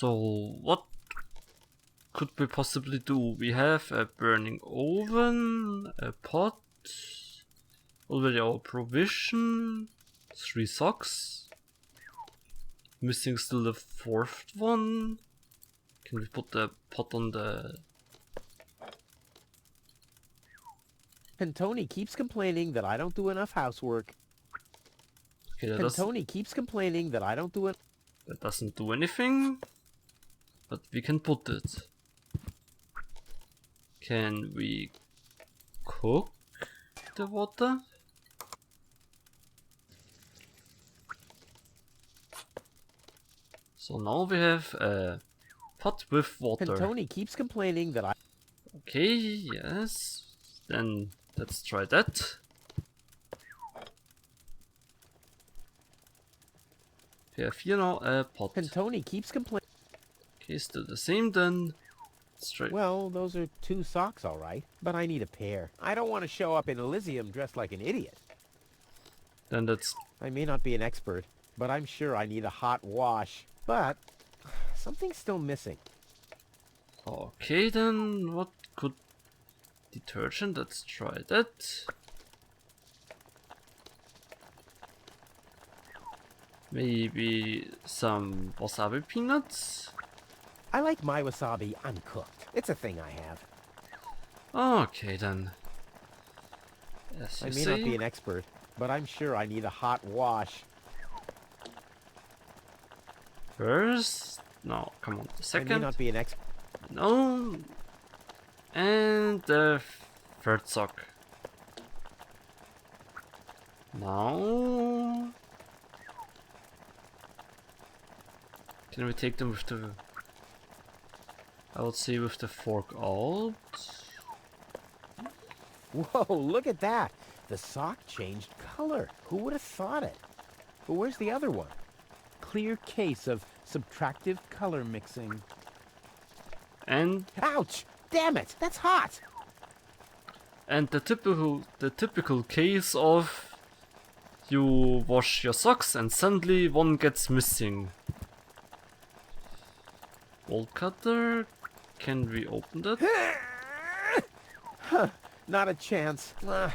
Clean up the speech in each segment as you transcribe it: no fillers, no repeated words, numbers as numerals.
So what could we possibly do? We have a burning oven, a pot, already our provision, 3 socks. Missing still the 4th one. Can we put the pot on the... And Tony keeps complaining that I don't do enough housework. Okay, And Tony keeps complaining that I don't do it. That doesn't do anything. But we can put it. Can we cook the water? So now we have a pot with water. And Tony keeps complaining that I... Okay, yes. Then let's try that. We have here now a pot. And Tony keeps complaining... Okay, still the same then. Let's try. Well, those are 2 socks, all right. But I need a pair. I don't want to show up in Elysium dressed like an idiot. Then that's... I may not be an expert, but I'm sure I need a hot wash. But something's still missing. Okay then, what could... Detergent, let's try that. Maybe some wasabi peanuts? I like my wasabi uncooked. It's a thing I have. Okay then. As I you may say. not be an expert, but I'm sure I need a hot wash. First? No, come on, the second. I may not be an expert. No. And the 3rd sock. Now... Can we take them with the... I would say with the fork out. Whoa, look at that. The sock changed color. Who would have thought it? But where's the other one? Clear case of subtractive color mixing. And Ouch! Damn it! That's hot! the typical case of you wash your socks and suddenly one gets missing. Bolt cutter, can we open that? Not a chance.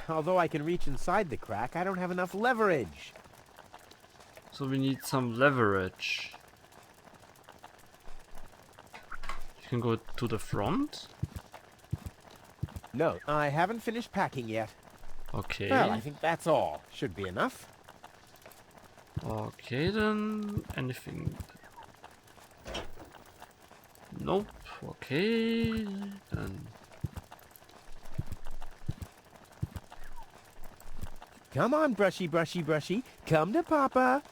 Although I can reach inside the crack, I don't have enough leverage. So we need some leverage. You can go to the front. No, I haven't finished packing yet. Okay. Well, I think that's all. Should be enough. Okay then, anything? Nope. Okay then. Come on, brushy, brushy, brushy. Come to Papa.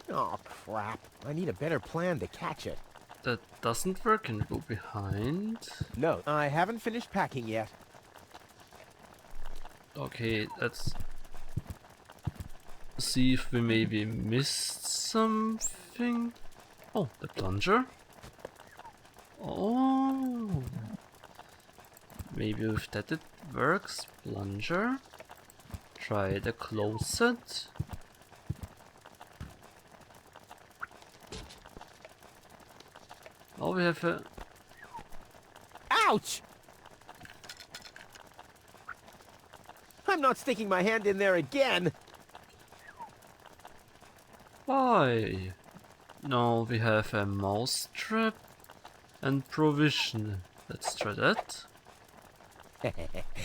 Oh, crap. I need a better plan to catch it. That doesn't work. Can we go behind? No, I haven't finished packing yet. Okay, let's see if we maybe missed something. Oh, the plunger. Oh, maybe with that it works. Plunger. Try the closet. Oh, we have a... Ouch! I'm not sticking my hand in there again. Why? No, we have a mouse trap and provision. Let's try that.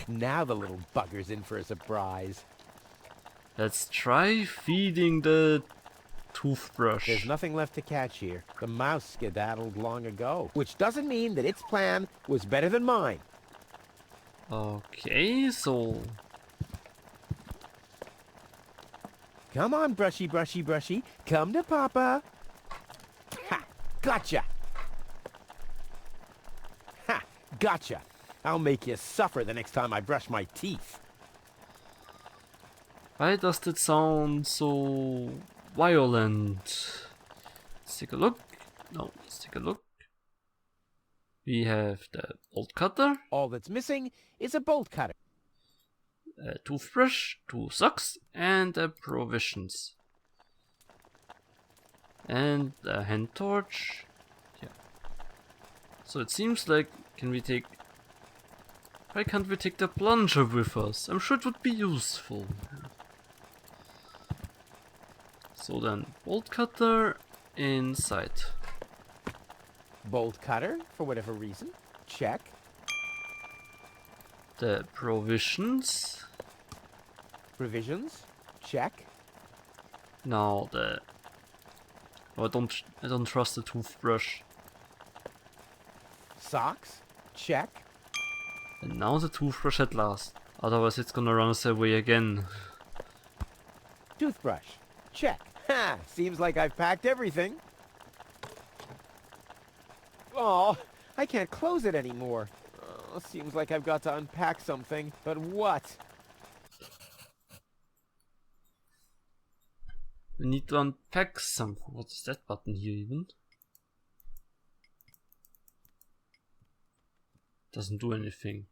Now the little bugger's in for a surprise. Let's try feeding the toothbrush. There's nothing left to catch here. The mouse skedaddled long ago, which doesn't mean that its plan was better than mine. Okay, so... Come on, brushy, brushy, brushy. Come to Papa. Ha! Gotcha! Ha! Gotcha! I'll make you suffer the next time I brush my teeth. Why does that sound so violent? Let's take a look. No, let's take a look. We have the bolt cutter, All that's missing is a bolt cutter. a toothbrush, 2 socks, and provisions. And a hand torch. Yeah. So it seems like, why can't we take the plunger with us? I'm sure it would be useful. So then, bolt cutter inside. Bolt cutter, for whatever reason. Check. The provisions. Provisions. Check. Now the... Oh, I don't trust the toothbrush. Socks. Check. And now the toothbrush at last. Otherwise it's gonna run us away again. Toothbrush. Check. Ha! Seems like I've packed everything. Oh, I can't close it anymore. Oh, seems like I've got to unpack something. But what? We need to unpack something. What's that button here even? Doesn't do anything.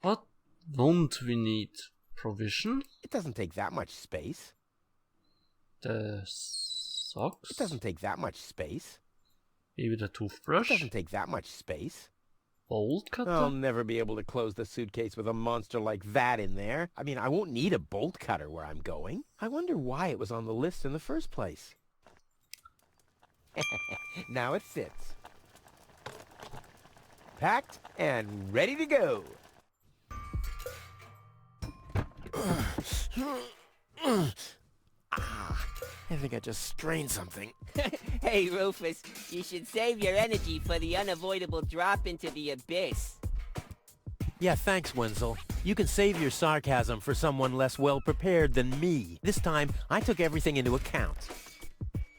What won't we need? Provision? It doesn't take that much space. The socks? It doesn't take that much space. Maybe the It toothbrush? doesn't take that much space. Bolt cutter? I'll never be able to close the suitcase with a monster like that in there. I mean, I won't need a bolt cutter where I'm going. I wonder why it was on the list in the first place. Now it fits. Packed and ready to go. I think I just strained something. Hey, Rufus, you should save your energy for the unavoidable drop into the abyss. Yeah, thanks, Wenzel. You can save your sarcasm for someone less well-prepared than me. This time, I took everything into account.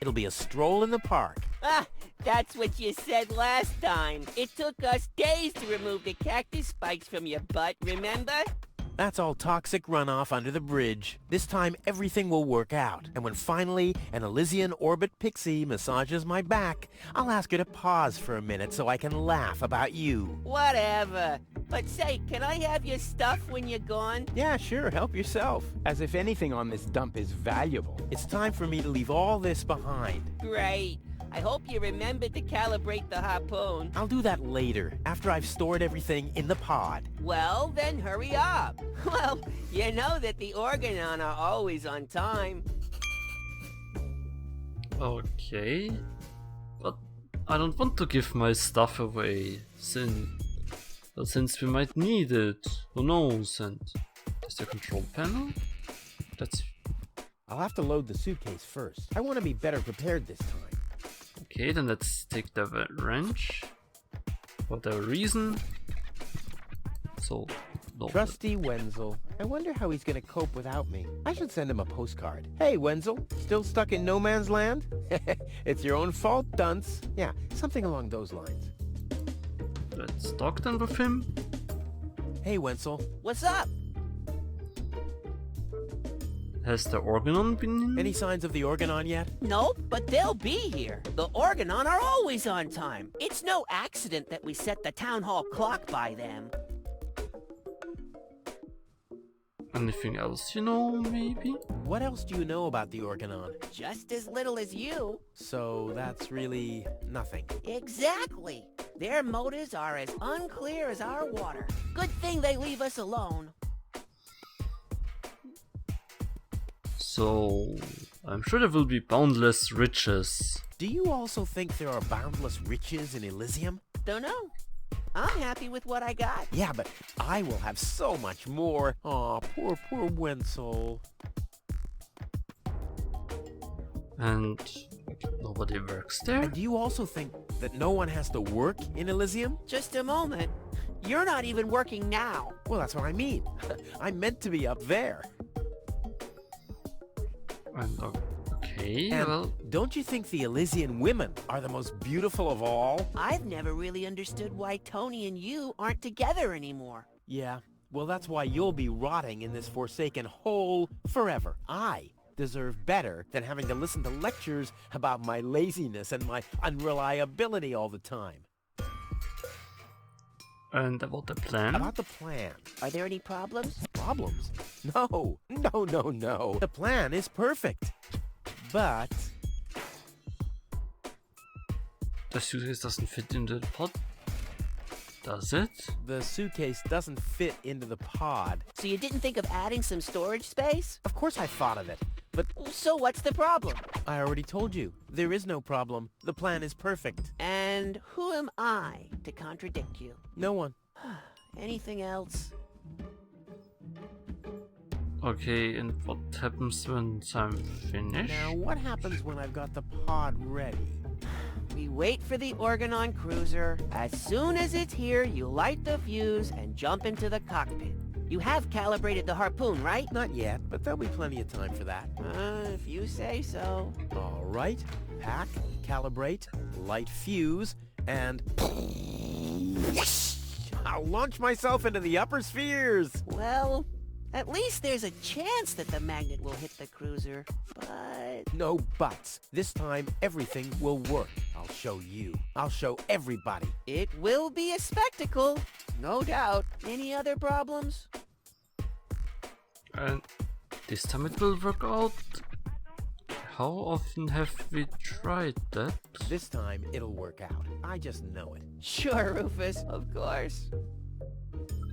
It'll be a stroll in the park. Ah, that's what you said last time. It took us days to remove the cactus spikes from your butt, remember? That's all toxic runoff under the bridge. This time, everything will work out. And when finally an Elysian orbit pixie massages my back, I'll ask her to pause for a minute so I can laugh about you. Whatever. But say, can I have your stuff when you're gone? Yeah, sure, help yourself. As if anything on this dump is valuable. It's time for me to leave all this behind. Great. I hope you remembered to calibrate the harpoon. I'll do that later, after I've stored everything in the pod. Well, then hurry up. Well, you know that the Organon are always on time. Okay. But I don't want to give my stuff away, since we might need it. Who knows? And is the control panel? That's... I'll have to load the suitcase first. I want to be better prepared this time. Okay, then let's take the wrench. For the reason. So, no. Trusty Wenzel. I wonder how he's gonna cope without me. I should send him a postcard. Hey, Wenzel, still stuck in no man's land? It's your own fault, dunce. Yeah, something along those lines. Let's talk then with him. Hey, Wenzel. What's up? Has the Organon been in? Any signs of the Organon yet? Nope, but they'll be here. The Organon are always on time. It's no accident that we set the town hall clock by them. Anything else you know, maybe? What else do you know about the Organon? Just as little as you. So that's really nothing. Exactly. Their motives are as unclear as our water. Good thing they leave us alone. So, I'm sure there will be boundless riches. Do you also think there are boundless riches in Elysium? Don't know. I'm happy with what I got. Yeah, but I will have so much more. Aw, poor Wenzel. And nobody works there? And do you also think that no one has to work in Elysium? Just a moment. You're not even working now. Well, that's what I mean. I'm meant to be up there. And, okay, And well... don't you think the Elysian women are the most beautiful of all? I've never really understood why Tony and you aren't together anymore. Yeah, well, that's why you'll be rotting in this forsaken hole forever. I deserve better than having to listen to lectures about my laziness and my unreliability all the time. And about the plan? About the plan. Are there any problems? Problems? No. The plan is perfect. but The suitcase doesn't fit into the pod. Does it? the suitcase doesn't fit into the pod. So you didn't think of adding some storage space? Of course I thought of it, but So what's the problem? I already told you. There is no problem. The plan is perfect. And who am I to contradict you? No one. Anything else? Okay, and what happens once I'm finished? Now, what happens when I've got the pod ready? We wait for the Organon cruiser. As soon as it's here, you light the fuse and jump into the cockpit. You have calibrated the harpoon, right? Not yet, but there'll be plenty of time for that. If you say so. All right. Pack, calibrate, light fuse, and I'll launch myself into the upper spheres. Well, at least there's a chance that the magnet will hit the cruiser, but... No buts. This time, everything will work. I'll show you. I'll show everybody. It will be a spectacle, no doubt. Any other problems? And this time it will work out. How often have we tried that? This time, it'll work out. I just know it. Sure, Rufus, of course.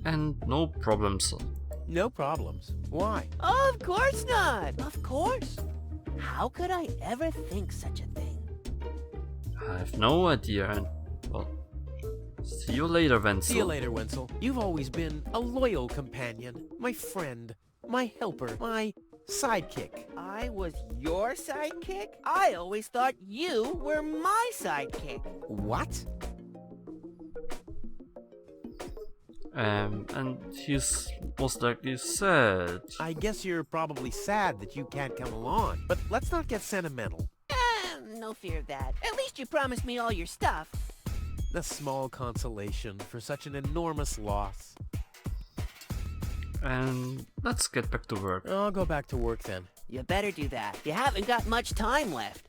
And no problems. No problems. Why? Of course not! Of course! How could I ever think such a thing? I have no idea. And well, see you later, Wenzel. See you later, Wenzel. You've always been a loyal companion, my friend, my helper, my sidekick. I was your sidekick? I always thought you were my sidekick. What? And he's most likely sad. I guess you're probably sad that you can't come along, but let's not get sentimental. No fear of that. At least you promised me all your stuff. A small consolation for such an enormous loss. And let's get back to work. I'll go back to work then. You better do that. You haven't got much time left.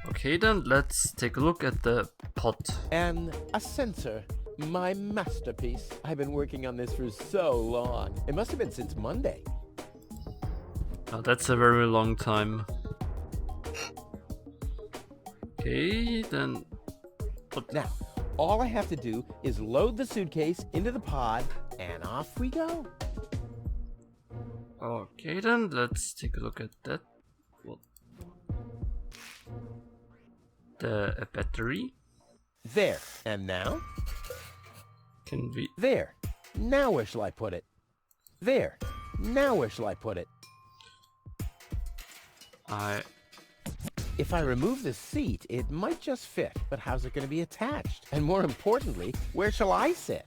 Okay then, let's take a look at the pot. And a sensor. My masterpiece. I've been working on this for so long. It must have been since Monday. Now that's a very long time. Okay, then... Now, all I have to do is load the suitcase into the pod, and off we go. Okay then, let's take a look at that. What? A battery. There. And now? Can we... There. Now where shall I put it? There. Now where shall I put it? If I remove the seat, it might just fit, but how's it going to be attached? And more importantly, where shall I sit?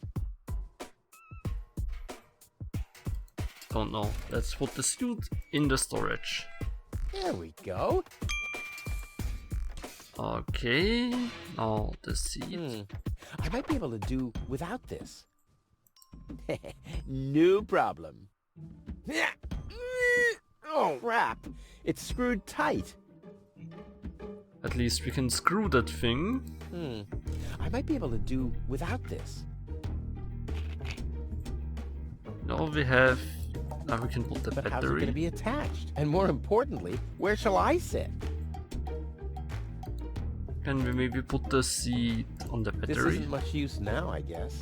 Don't know. Let's put the suit in the storage. There we go. Okay, now the seat. I might be able to do without this. No problem. Oh, crap. It's screwed tight. At least we can screw that thing. I might be able to do without this. Now we have... Now we can put the But how's it going to battery. be attached? And more importantly, where shall I sit? Can we maybe put the seat on the This battery? isn't much use now, I guess.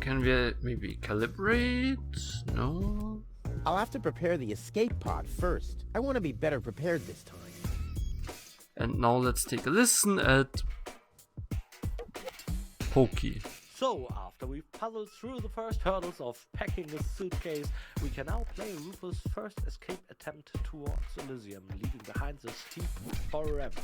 Can we maybe calibrate? No. I'll have to prepare the escape pod first. I want to be better prepared this time. And now let's take a listen at Pokey. So, after we've puzzled through the first hurdles of packing the suitcase, we can now play Rufus' first escape attempt towards Elysium, leaving behind this heap forever.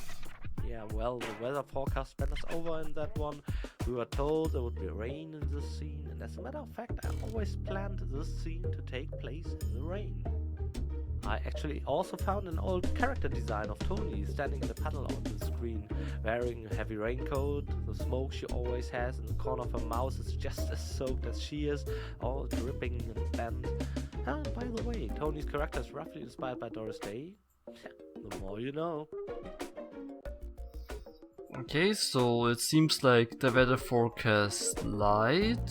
Yeah, well, the weather forecast spent us over in that one. We were told there would be rain in this scene, and as a matter of fact, I always planned this scene to take place in the rain. I actually also found an old character design of Tony standing in the panel on the screen, wearing a heavy raincoat. The smoke she always has in the corner of her mouth is just as soaked as she is, all dripping and bent. And by the way, Tony's character is roughly inspired by Doris Day. The more you know. Okay, so it seems like the weather forecast lied.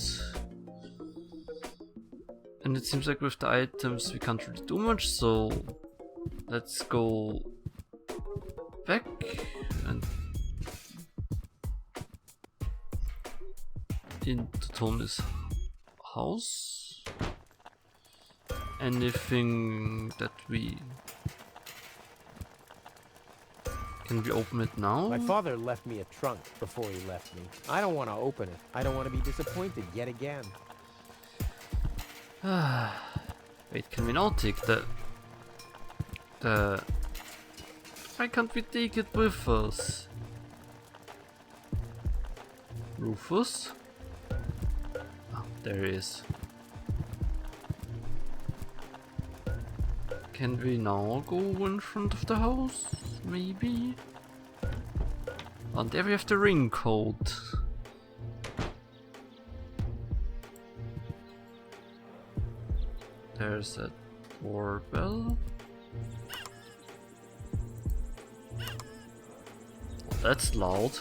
And it seems like with the items we can't really do much, so let's go back and into Tony's house. Anything that we... Can we open it now? My father left me a trunk before he left me. I don't want to open it. I don't want to be disappointed yet again. Wait, can we now take the... Why can't we take it with us? Rufus? Oh, there he is. Can we now go in front of the house? Maybe? And there we have the ring code. There's a doorbell. Oh, that's loud.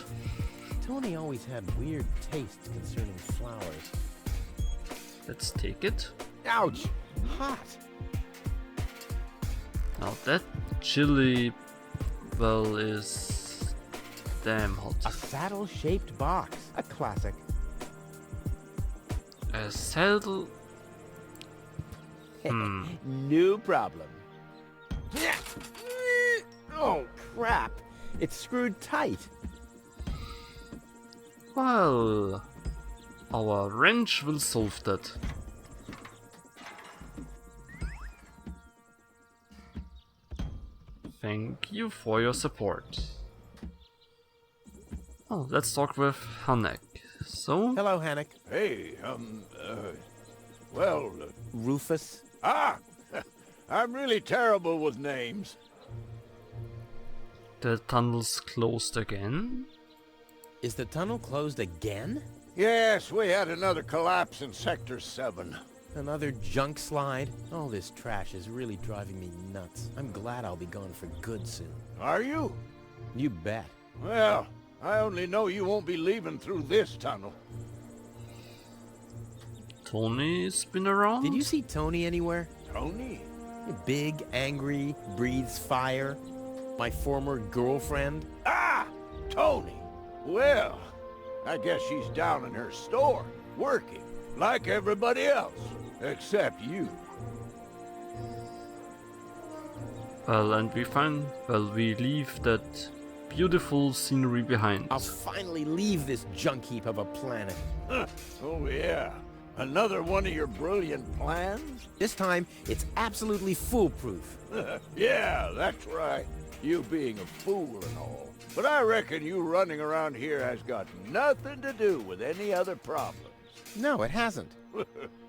Tony always had weird taste concerning flowers. Let's take it. Ouch! Hot! Now that chili well is damn hot. A saddle-shaped box. A classic. A saddle. No problem. Oh, crap. It's screwed tight. Well, our wrench will solve that. Thank you for your support. Oh, let's talk with Hanek. So, Hello, Hannock. Hey, well, Rufus. I'm really terrible with names. the tunnel's closed again. Is the tunnel closed again? Yes, we had another collapse in Sector 7. Another junk slide? All this trash is really driving me nuts. I'm glad I'll be gone for good soon. Are you? You bet. Well, I only know you won't be leaving through this tunnel. Tony's been around? Did you see Tony anywhere? Tony? Big, angry, breathes fire. My former girlfriend. Tony! Well, I guess she's down in her store, working, like everybody else, except you. Well, and we leave that beautiful scenery behind. I'll finally leave this junk heap of a planet. Oh yeah, another one of your brilliant plans? This time, it's absolutely foolproof. Yeah, that's right. You being a fool and all. But I reckon you running around here has got nothing to do with any other problems. No, it hasn't.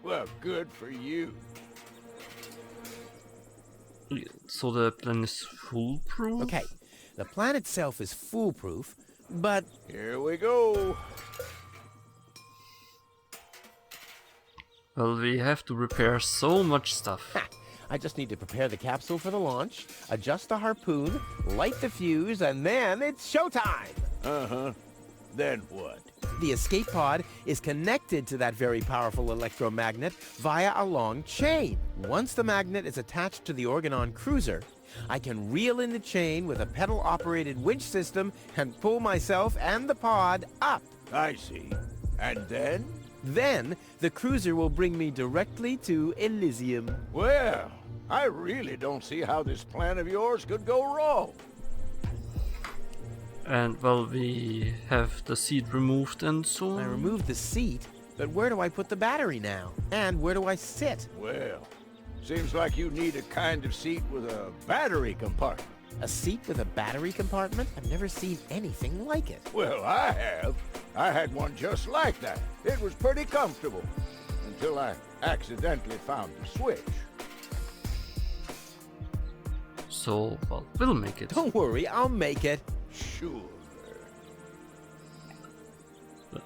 Well, good for you. So the plan is foolproof? Okay, the plan itself is foolproof, but Here we go. Well, we have to repair so much stuff. I just need to prepare the capsule for the launch, adjust the harpoon, light the fuse, and then it's showtime! Uh-huh. Then what? The escape pod is connected to that very powerful electromagnet via a long chain. Once the magnet is attached to the Organon cruiser, I can reel in the chain with a pedal-operated winch system and pull myself and the pod up. I see. And then? Then, the cruiser will bring me directly to Elysium. Well, I really don't see how this plan of yours could go wrong. And well, we have the seat removed and so... I removed the seat, but where do I put the battery now? And where do I sit? Well, seems like you need a kind of seat with a battery compartment. A seat with a battery compartment? I've never seen anything like it. Well, I have. I had one just like that. It was pretty comfortable. Until I accidentally found the switch. So, well, we'll make it. Don't worry, I'll make it. Sure.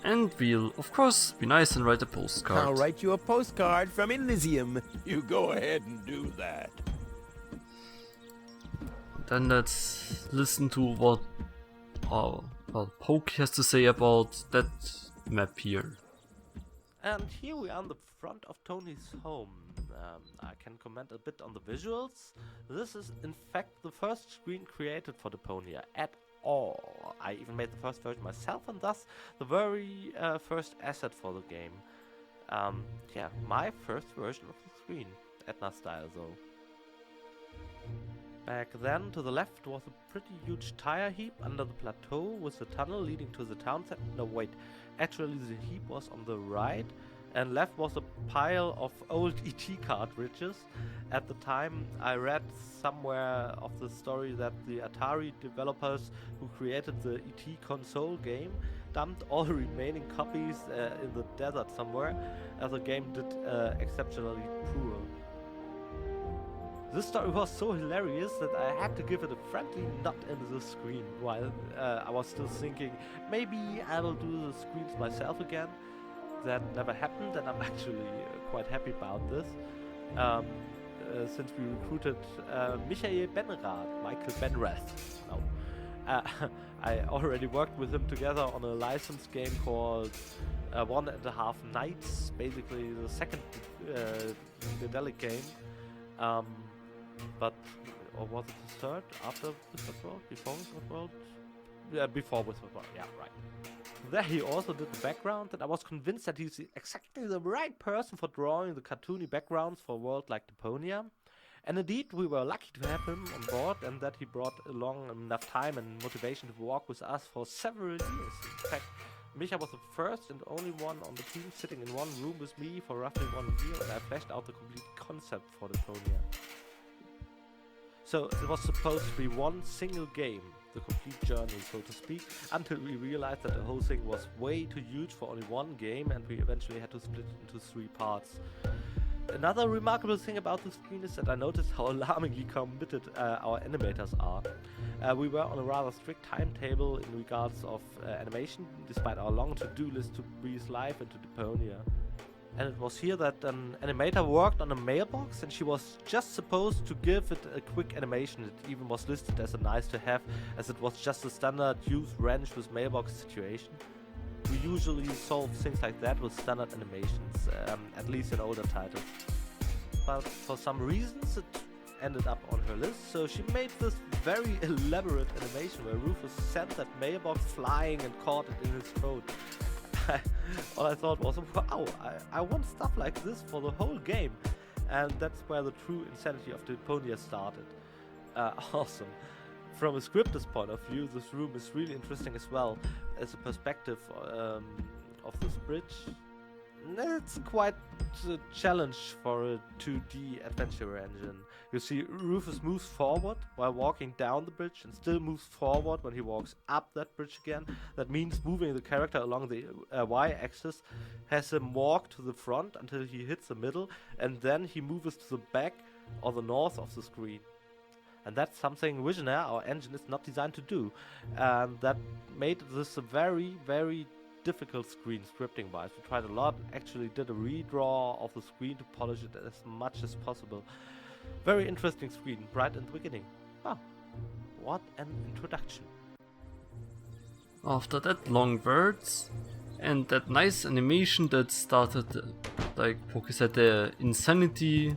And we'll, of course, be nice and write a postcard. I'll write you a postcard from Elysium. You go ahead and do that. Then let's listen to what Poke has to say about that map here. And here we are in the front of Tony's home. I can comment a bit on the visuals. This is in fact the first screen created for Deponia at all. I even made the first version myself, and thus the very first asset for the game. Yeah, my first version of the screen, Etna style though. Back then, to the left was a pretty huge tire heap under the plateau with the tunnel leading to the town center. No, wait, actually the heap was on the right, and left was a pile of old ET cartridges. At the time, I read somewhere of the story that the Atari developers who created the ET console game dumped all the remaining copies in the desert somewhere, as the game did exceptionally poor. This story was so hilarious that I had to give it a friendly nod into the screen while I was still thinking maybe I will do the screens myself again. That never happened, and I'm actually quite happy about this. Since we recruited Michael Benrath. No. I already worked with him together on a licensed game called 1.5 Nights, basically the second Daedalic game. But, or was it the third after Wizard World? Before Wizard World? Yeah, before Wizard World, yeah, right. There he also did the background, and I was convinced that he's exactly the right person for drawing the cartoony backgrounds for a world like Deponia. And indeed, we were lucky to have him on board, and that he brought along enough time and motivation to work with us for several years. In fact, Micha was the first and only one on the team sitting in one room with me for roughly 1 year, and I fleshed out the complete concept for Deponia. So it was supposed to be one single game, the complete journey, so to speak, until we realized that the whole thing was way too huge for only one game, and we eventually had to split it into 3 parts. Another remarkable thing about the screen is that I noticed how alarmingly committed our animators are. We were on a rather strict timetable in regards of animation, despite our long to-do list to breathe life into Deponia. And it was here that an animator worked on a mailbox, and she was just supposed to give it a quick animation. It even was listed as a nice to have, as it was just a standard use wrench with mailbox situation. We usually solve things like that with standard animations, at least in older titles. But for some reasons it ended up on her list, so she made this very elaborate animation where Rufus sent that mailbox flying and caught it in his throat. All I thought was, wow, I want stuff like this for the whole game. And that's where the true insanity of Deponia started. Awesome. From a scripter's point of view, this room is really interesting as well as a perspective of this bridge. It's quite a challenge for a 2D adventure engine. You see, Rufus moves forward while walking down the bridge and still moves forward when he walks up that bridge again. That means moving the character along the Y-axis has him walk to the front until he hits the middle, and then he moves to the back or the north of the screen. And that's something Visionaire, our engine, is not designed to do. And that made this a very, very difficult screen scripting wise. We tried a lot, actually did a redraw of the screen to polish it as much as possible. Very interesting screen, right in the beginning. Wow, what an introduction. After that long words and that nice animation that started, like Poki said, the insanity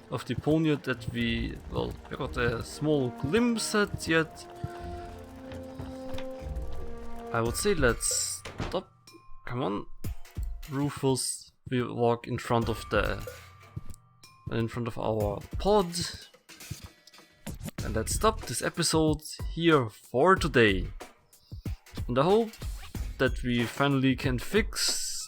of Deponia that we got a small glimpse at yet. I would say let's stop. Come on, Rufus. We walk in front of our pod, and let's stop this episode here for today. And I hope that we finally can fix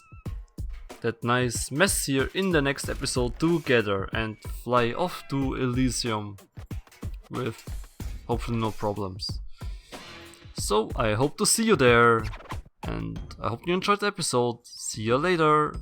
that nice mess here in the next episode together and fly off to Elysium with hopefully no problems. So I hope to see you there, and I hope you enjoyed the episode. See you later.